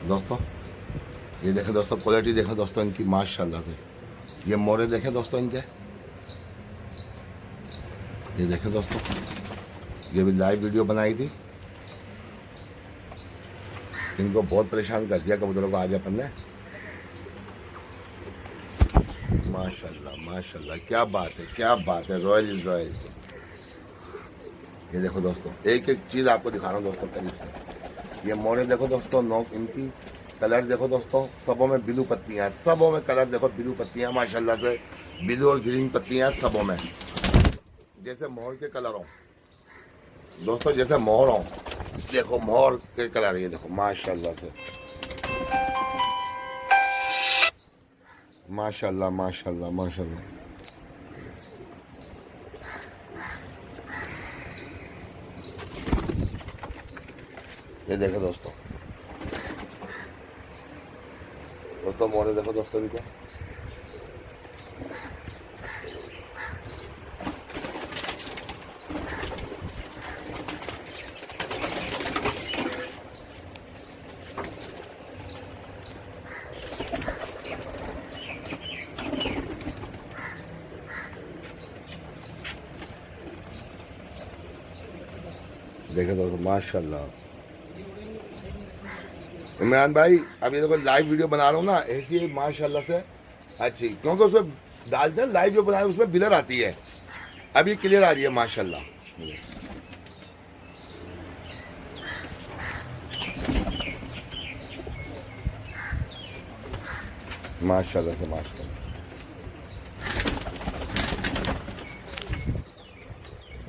दोस्तों ये देखें दोस्तों, क्वालिटी देखें दोस्तों इनकी माशाल्लाह से। ये मोरे देखें दोस्तों इनके, ये देखें दोस्तों, ये भी लाइव वीडियो बनाई थी। इनको बहुत परेशान कर दिया कबूतरों को आज अपन ने। माशाल्लाह माशाल्लाह, क्या बात है, क्या बात है, रॉयल इज रॉयल। ये देखो दोस्तों, एक एक चीज़ आपको दिखा रहा हूँ दोस्तों करीब से। ये मोरे देखो दोस्तों, नोक इनकी, कलर देखो दोस्तों, सबों में ब्लू पत्तियाँ, सबों में कलर देखो ब्लू पत्तियाँ माशाल्लाह से, ब्लू और ग्रीन पत्तियाँ सबों में, जैसे मोर के कलर हों दोस्तों, जैसे मोर हों। देखो मोर के कलर, ये देखो माशाल्लाह से, माशाल्लाह माशाल्लाह माशाल्लाह। ये देखो दोस्तों, दोस्तों मोरे देखो दोस्तों भी क्या, देखे दोस्तों माशाल्लाह। इमरान भाई अभी देखो लाइव वीडियो बना रहा हूँ ना, ऐसी माशाल्लाह से अच्छी, क्योंकि उसमें डालते हैं लाइव जो बनाए उसमें बिलर आती है, अभी क्लियर आ रही है माशाल्लाह। माशाल्लाह से माशाल्लाह।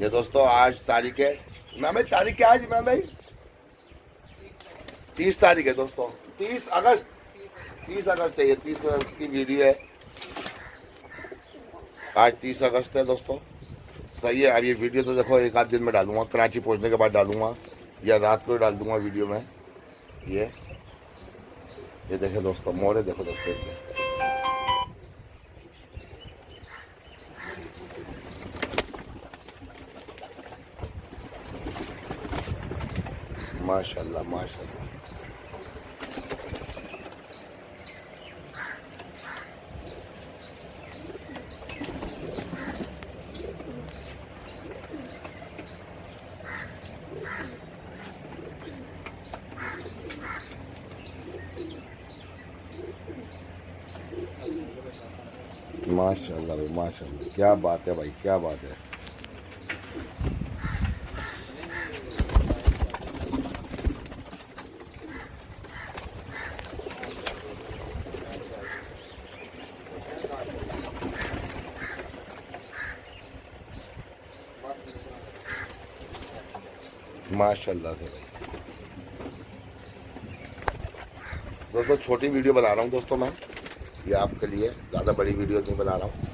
ये दोस्तों आज तारीख है, इमरान भाई तारीख क्या है आज इमरान भाई? 30 तारीख है दोस्तों, 30 अगस्त, 30 अगस्त है, ये 30 अगस्त की वीडियो है। आज 30 अगस्त है दोस्तों, सही है। अब ये वीडियो तो देखो एक आध दिन में डालूंगा, कराची पहुंचने के बाद डालूंगा या रात को डाल दूंगा वीडियो में। ये देखे दोस्तों, मोरे देखो दोस्तों, माशाल्लाह माशाल्लाह। माशाल्लाह भाई माशाल्लाह, क्या बात है भाई, क्या बात है। माशाल्लाह से भाई दोस्तों, छोटी वीडियो बना रहा हूँ दोस्तों मैं, ये आपके लिए, ज़्यादा बड़ी वीडियो नहीं बना रहा हूँ।